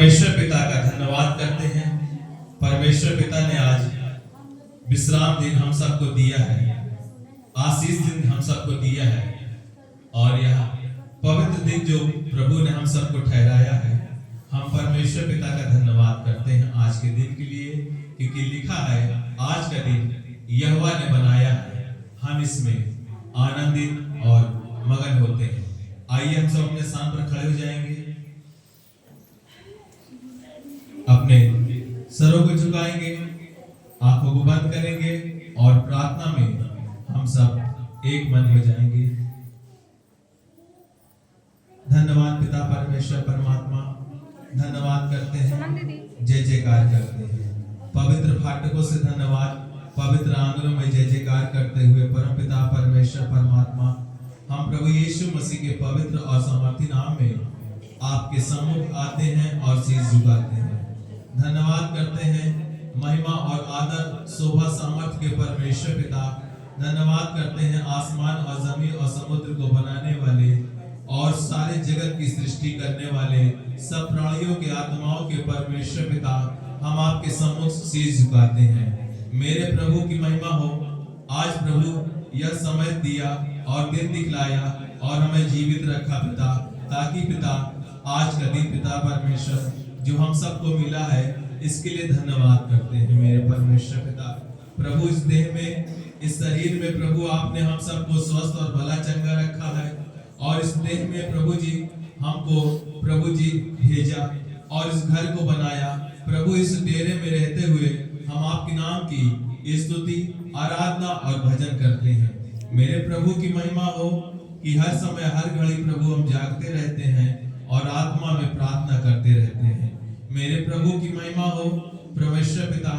परमेश्वर पिता का धन्यवाद करते हैं। परमेश्वर पिता ने आज विश्राम दिन हम सबको दिया है, आशीष दिन हम सबको दिया है, और यह पवित्र दिन जो प्रभु ने हम सबको ठहराया है, हम परमेश्वर पिता का धन्यवाद करते हैं आज के दिन के लिए, क्योंकि लिखा है आज का दिन यहोवा ने बनाया है, हम इसमें आनंदित और मगन होते हैं। आइए हम सब अपने स्थान पर खड़े हो जाएंगे, अपने सरों को झुकाएंगे, आंखों को बंद करेंगे और प्रार्थना में हम सब एक मन हो जाएंगे। धन्यवाद पिता परमेश्वर परमात्मा, धन्यवाद करते हैं, जय जयकार करते हैं। पवित्र फाटकों से धन्यवाद, पवित्र आंगनों में जय जयकार करते हुए परम पिता परमेश्वर परमात्मा, हम प्रभु यीशु मसीह के पवित्र और सामर्थी नाम में आपके सम्मुख आते हैं और शीश झुकाते हैं। धन्यवाद करते हैं महिमा और आदर शोभा सामर्थ्य के परमेश्वर पिता। धन्यवाद करते हैं आसमान और जमीन और समुद्र को बनाने वाले और सारे जगत की सृष्टि करने वाले सब प्राणियों के आत्माओं के परमेश्वर पिता। हम आपके सम्मुख शीश झुकाते हैं। मेरे प्रभु की महिमा हो। आज प्रभु यह समय दिया और दिन दिखलाया और हमें जीवित रखा पिता, ताकि पिता आज का दिन पिता परमेश्वर जो हम सबको मिला है, इसके लिए धन्यवाद करते हैं मेरे परमेश्वर पिता। प्रभु इस देह में, इस शरीर में प्रभु आपने हम सबको स्वस्थ और भला चंगा रखा है, और इस देह में प्रभु जी हमको प्रभु जी भेजा और इस घर को बनाया। प्रभु इस डेरे में रहते हुए हम आपके नाम की स्तुति, आराधना और भजन करते हैं। मेरे प्रभु की महिमा हो कि हर समय हर घड़ी प्रभु हम जागते रहते हैं और आत्मा में प्रार्थना करते रहते हैं। मेरे प्रभु की महिमा हो। परमेश्वर पिता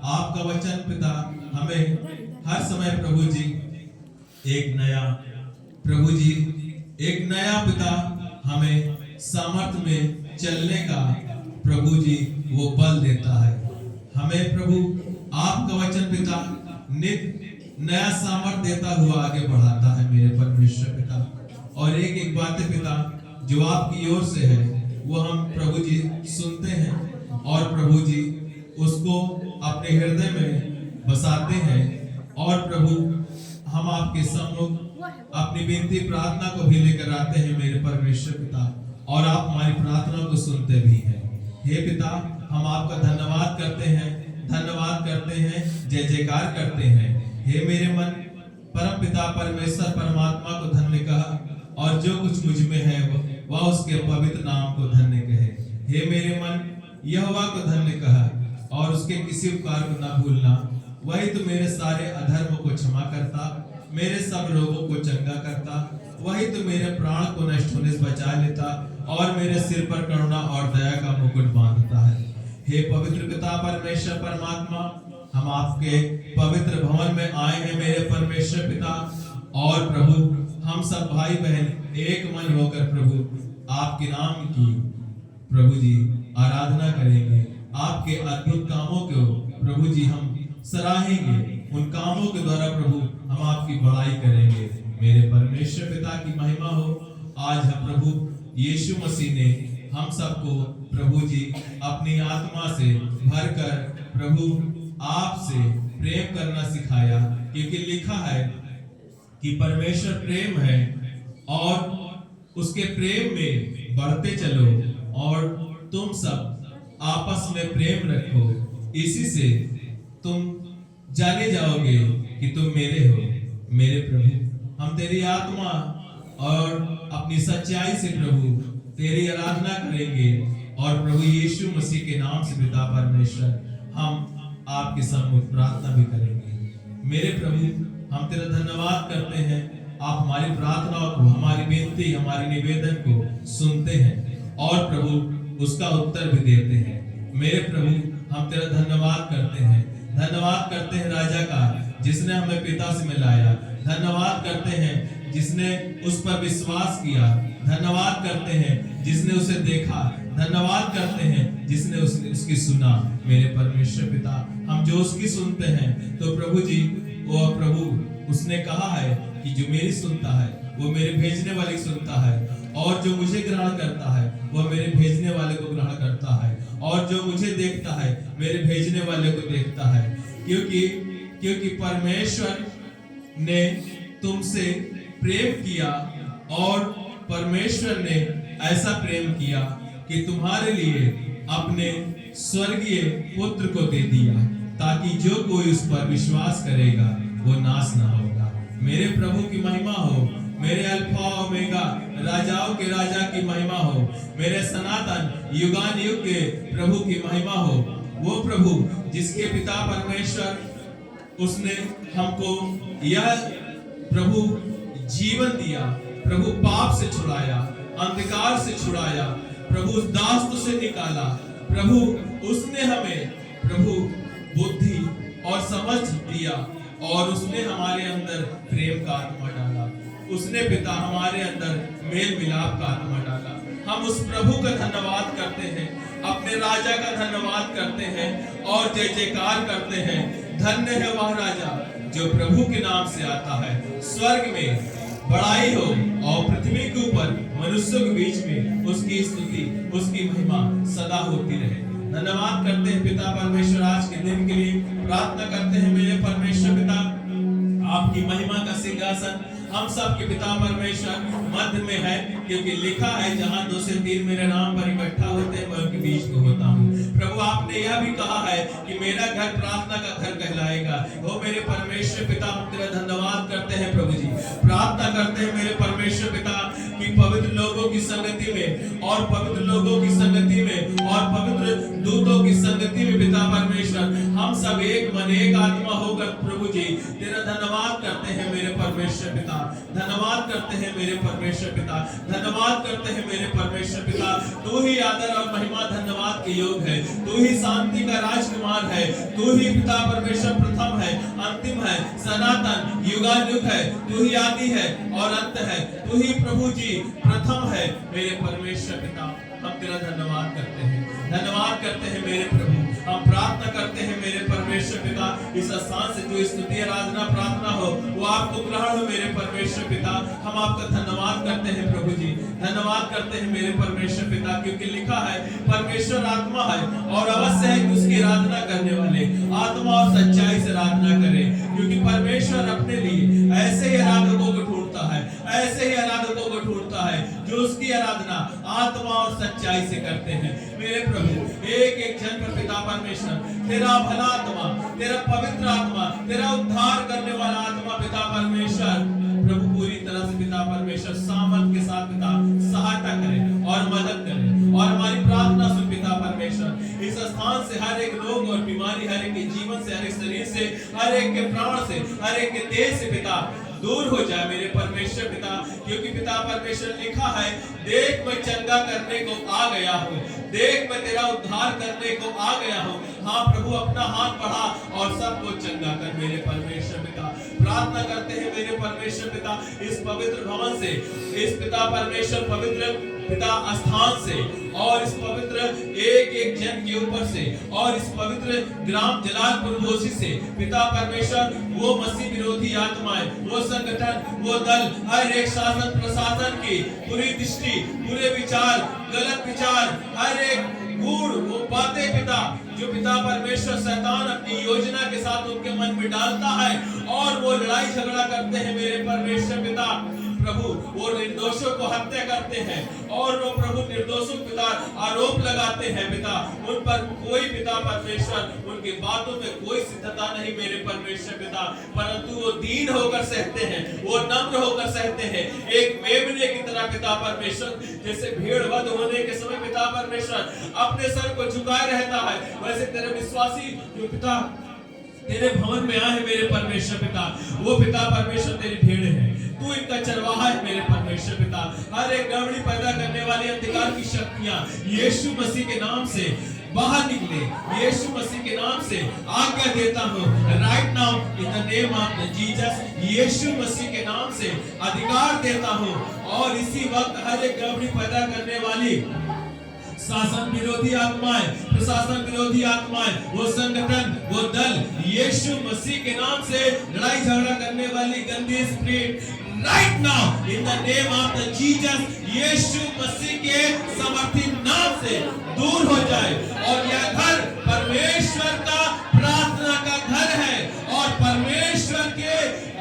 आपका वचन पिता हमें हर समय प्रभु जी एक नया पिता हमें सामर्थ में चलने का प्रभु जी वो बल देता है। हमें प्रभु आपका वचन पिता नित नया सामर्थ देता हुआ आगे बढ़ाता है मेरे परमेश्वर पिता। और एक एक बातें पिता जो आपकी ओर से है वो हम प्रभु जी सुनते हैं और प्रभु जी उसको अपने हृदय में बसाते हैं, और प्रभु हम आपके सम्मुख अपनी विनती प्रार्थना को भी लेकर आते हैं मेरे परमेश्वर पिता, और आप हमारी प्रार्थना को सुनते भी हैं। हे पिता हम आपका धन्यवाद करते हैं, जय जयकार करते हैं। हे मेरे मन परम पिता परमेश्वर परमात्मा को धन्य कहा, और जो कुछ मुझ में है वह उसके पवित्र नाम को धन्य कहे। हे मेरे मन यहोवा को धन्य कहा, और उसके किसी उपकार को न भूलना। वही तो मेरे सारे अधर्म को क्षमा करता, मेरे सब रोगों को चंगा करता। वही तो मेरे प्राण को नष्ट होने से बचा लेता, और मेरे सिर पर करुणा और दया का मुकुट बांधता है। हे पवित्र पिता परमेश्वर परमात्मा, हम आपके पवित्र भवन में आए हैं मेरे परमेश्वर पिता, और प्रभु हम सब भाई बहन एक मन होकर प्रभु आपके नाम की प्रभु जी आराधना करेंगे। आपके अद्भुत कामों को प्रभु जी हम सराहेंगे, उन कामों के द्वारा प्रभु हम आपकी बड़ाई करेंगे। मेरे परमेश्वर पिता की महिमा हो। आज हम प्रभु यीशु मसीह ने हम सबको प्रभु जी अपनी आत्मा से भरकर प्रभु आपसे प्रेम करना सिखाया, क्योंकि लिखा है कि परमेश्वर प्रेम है और उसके प्रेम में बढ़ते चलो, और तुम सब आपस में प्रेम रखो, इसी से तुम जाने जाओगे कि तुम मेरे हो। मेरे प्रभु हम तेरी आत्मा और अपनी सच्चाई से प्रभु तेरी आराधना करेंगे, और प्रभु यीशु मसीह के नाम से पिता परमेश्वर हम आपके सम्मुख प्रार्थना भी करेंगे। मेरे प्रभु हम तेरा धन्यवाद करते हैं, आप हमारी प्रार्थनाओं को, हमारी विनती, हमारी निवेदन को सुनते हैं और प्रभु उसका उत्तर भी देते हैं। मेरे प्रभु हम तेरा धन्यवाद करते हैं राजा का जिसने हमें पिता से मिलाया। धन्यवाद करते हैं जिसने उस पर विश्वास किया। धन्यवाद करते हैं जिसने उसे देखा। धन्यवाद करते हैं जिसने उसकी सुना। मेरे परमेश्वर पिता हम जो उसकी सुनते हैं तो प्रभु जी वो प्रभु उसने कहा है कि जो मेरी सुनता है वो मेरे भेजने वाले की सुनता है, और जो मुझे ग्रहण करता है वह मेरे भेजने वाले को ग्रहण करता है। और जो मुझे देखता है मेरे भेजने वाले को देखता है, क्योंकि परमेश्वर ने तुमसे प्रेम किया और परमेश्वर ने ऐसा प्रेम किया कि तुम्हारे लिए अपने स्वर्गीय पुत्र को दे दिया, ताकि जो कोई उस पर विश्वास करेगा वो नाश ना होगा। मेरे प्रभु की महिमा हो, मेरे अल्फा ओमेगा राजाओं के राजा की महिमा हो, मेरे सनातन युगान युग के प्रभु की महिमा हो। वो प्रभु जिसके पिता परमेश्वर उसने हमको यह प्रभु जीवन दिया, प्रभु पाप से छुड़ाया, अंधकार से छुड़ाया, प्रभु दास्त से निकाला, प्रभु उसने हमें प्रभु बुद्धि और समझ दिया और उसने हमारे अंदर प्रेम का आत्मा डाला, उसने पिता हमारे अंदर मेल मिलाप का आत्मा डाला। हम उस प्रभु का धन्यवाद करते हैं, अपने राजा का धन्यवाद करते हैं और जय जयकार करते हैं। धन्य है वह राजा जो प्रभु के नाम से आता है। स्वर्ग में बड़ाई हो और पृथ्वी के ऊपर मनुष्यों के बीच में उसकी स्तुति, उसकी महिमा सदा होती रहे। धन्यवाद करते हैं पिता परमेश्वर आज के दिन के लिए। प्रार्थना करते हैं मेरे परमेश्वर पिता, आपकी महिमा का सिंहासन हम सब के पिता परमेश्वर मध्य में है, क्योंकि लिखा है जहां 2 से 3 मेरे नाम पर इकट्ठा होते हैं मैं उनके बीच में होता हूँ। प्रभु आपने यह भी कहा है कि मेरा घर प्रार्थना का घर कहलाएगा। वो मेरे परमेश्वर पिता हम तेरा धन्यवाद करते हैं प्रभु जी। प्रार्थना करते हैं मेरे परमेश्वर पिता कि पवित्र लोगों की संगति में और पवित्र लोगों की संगति में और पवित्र दूतों की संगति में पिता परमेश्वर हम सब एक मन एक आत्मा होकर प्रभु जी तेरा धन्यवाद करते हैं मेरे परमेश्वर पिता। धन्यवाद करते हैं मेरे परमेश्वर पिता, धन्यवाद करते हैं मेरे परमेश्वर पिता। तू ही आदर और महिमा धन्यवाद के योग है, तू ही शांति का राजकुमार है, तू ही पिता परमेश्वर प्रथम है, अंतिम है, सनातन युगानुग है, तू ही आदि है और अंत है, तू ही प्रभु जी प्रथम है मेरे परमेश्वर पिता। हम तेरा धन्यवाद करते हैं, धन्यवाद करते हैं मेरे प्रभु। हम प्रार्थना करते हैं मेरे परमेश्वर पिता इस स्थान से जो स्तुति आराधना प्रार्थना हो वो आपको ग्रहण हो मेरे परमेश्वर पिता। हम आपका धन्यवाद करते हैं प्रभु जी, धन्यवाद करते हैं मेरे परमेश्वर पिता, क्योंकि लिखा है परमेश्वर आत्मा है और अवश्य है कि उसकी आराधना करने वाले आत्मा और सच्चाई से आराधना करें, क्योंकि परमेश्वर अपने लिए ऐसे ही आराधकों को ढूंढता है, ऐसे ही आराधकों को ढूंढता है जो उसकी आराधना आत्मा और सच्चाई से करते हैं। मेरे प्रभु एक एक जन पर पिता परमेश्वर तेरा भला आत्मा, तेरा पवित्र आत्मा, तेरा उद्धार करने वाला आत्मा पिता परमेश्वर प्रभु पूरी तरह से पिता परमेश्वर सामर्थ के साथ पिता सहायता करे और मदद करे और हमारी प्रार्थना सुन पिता परमेश्वर। इस स्थान से हर एक रोग और बीमारी, हर एक के जीवन से, हर एक शरीर से, हर एक के प्राण से, हर एक के देह से पिता दूर हो जाए मेरे परमेश्वर पिता, क्योंकि पिता परमेश्वर लिखा है देख मैं चंगा करने को आ गया हूँ, देख मैं तेरा उद्धार करने को आ गया हूँ। हाँ प्रभु अपना हाथ बढ़ा और सबको चंगा कर मेरे परमेश्वर पिता। प्रार्थना करते हैं मेरे परमेश्वर पिता इस पवित्र भवन से, इस पिता परमेश्वर पवित्र पिता स्थान से और इस पवित्र एक एक जन के ऊपर से और इस पवित्र ग्राम जलालपुर घोषी से पिता परमेश्वर वो मसीह विरोधी आत्माएं, वो संगठन, वो दल, हर एक शासन प्रशासन की पूरी दृष्टि, पूरे विचार, गलत विचार, हर एक गूढ़ वो बातें पिता जो पिता परमेश्वर शैतान अपनी योजना के साथ उनके मन में डालता है और वो लड़ाई झगड़ा करते हैं मेरे परमेश्वर पिता। प्रभु वो निर्दोषों को हत्या करते हैं और वो प्रभु निर्दोषों पिता आरोप लगाते हैं पिता, उन पर कोई पिता परमेश्वर उनकी बातों पे कोई सिद्धता नहीं मेरे परमेश्वर पिता, परंतु वो दीन होकर सहते हैं, वो नम्र होकर सहते हैं, एक मेमने की तरह पिता परमेश्वर। जैसे भीड़ वध होने के समय पिता परमेश्वर अपने सर को झुकाए रहता है, वैसे तेरे विश्वासी जो पिता तेरे भवन में आए मेरे परमेश्वर पिता, वो पिता परमेश्वर तेरी भीड़ है, तू इनका चरवाहा है मेरे परमेश्वर पिता। हर एक गड़बड़ी पैदा करने वाली अंधकार की शक्तियां यीशु मसीह के नाम से बाहर निकले, यीशु मसीह के नाम से आज्ञा देता हूँ right now in the name of Jesus. Yeshu Masih के नाम से अधिकार देता हूँ और इसी वक्त हर एक गड़बड़ी पैदा करने वाली शासन विरोधी आत्माएं, प्रशासन विरोधी आत्माएं, वो संगठन, वो दल यीशु मसीह के नाम से लड़ाई झगड़ा करने वाली गंदी spirit right now in the name of the Jesus, Yeshu Masih के समर्थी नाम से दूर हो जाए। और यह घर परमेश्वर का प्रार्थना का घर है और परमेश्वर के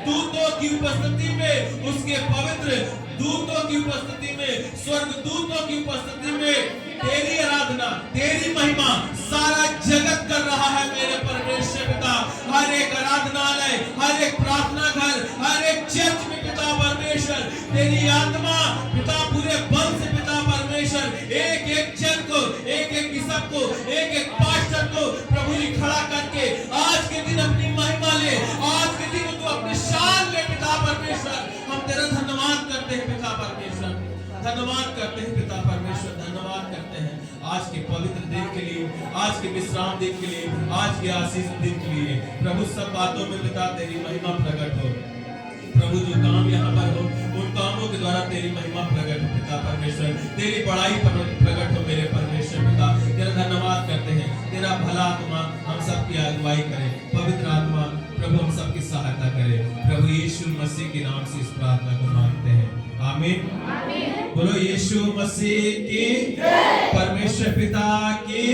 दूतों की उपस्थिति में, उसके पवित्र दूतों की उपस्थिति में, स्वर्ग दूतों की उपस्थिति में तेरी आराधना, तेरी महिमा सारा जगत कर रहा है मेरे परमेश्वर पिता। हर एक आराधनालय, हर एक प्रार्थना घर, हर एक चर्च में पिता परमेश्वर तेरी आत्मा पिता पूरे बल से पिता परमेश्वर एक एक जन को, एक एक बिशप को, एक एक पास्टर को प्रभु जी खड़ा करके आज के दिन अपनी महिमा ले, आज के दिन तू अपनी शान ले पिता परमेश्वर। हम तेरा धन्यवाद करते हैं पिता परमेश्वर, धन्यवाद करते हैं पिता परमेश्वर, धन्यवाद करते हैं आज के पवित्र दिन के लिए, आज के विश्राम दिन के लिए, आज के आशीष दिन के लिए। प्रभु सब बातों में पिता तेरी महिमा प्रकट हो। प्रभु जो काम यहाँ पर हो उन कामों के द्वारा तेरी महिमा प्रकट हो पिता परमेश्वर, तेरी बड़ाई प्रकट हो मेरे परमेश्वर पिता। तेरा धन्यवाद करते हैं, तेरा भला आत्मा हम सबकी अगुवाई करे, पवित्र आत्मा प्रभु हम सबकी सहायता करे। प्रभु यीशु मसीह के नाम से इस प्रार्थना को मांगते हैं, आमीन। बोलो यीशु मसीह की, परमेश्वर पिता की।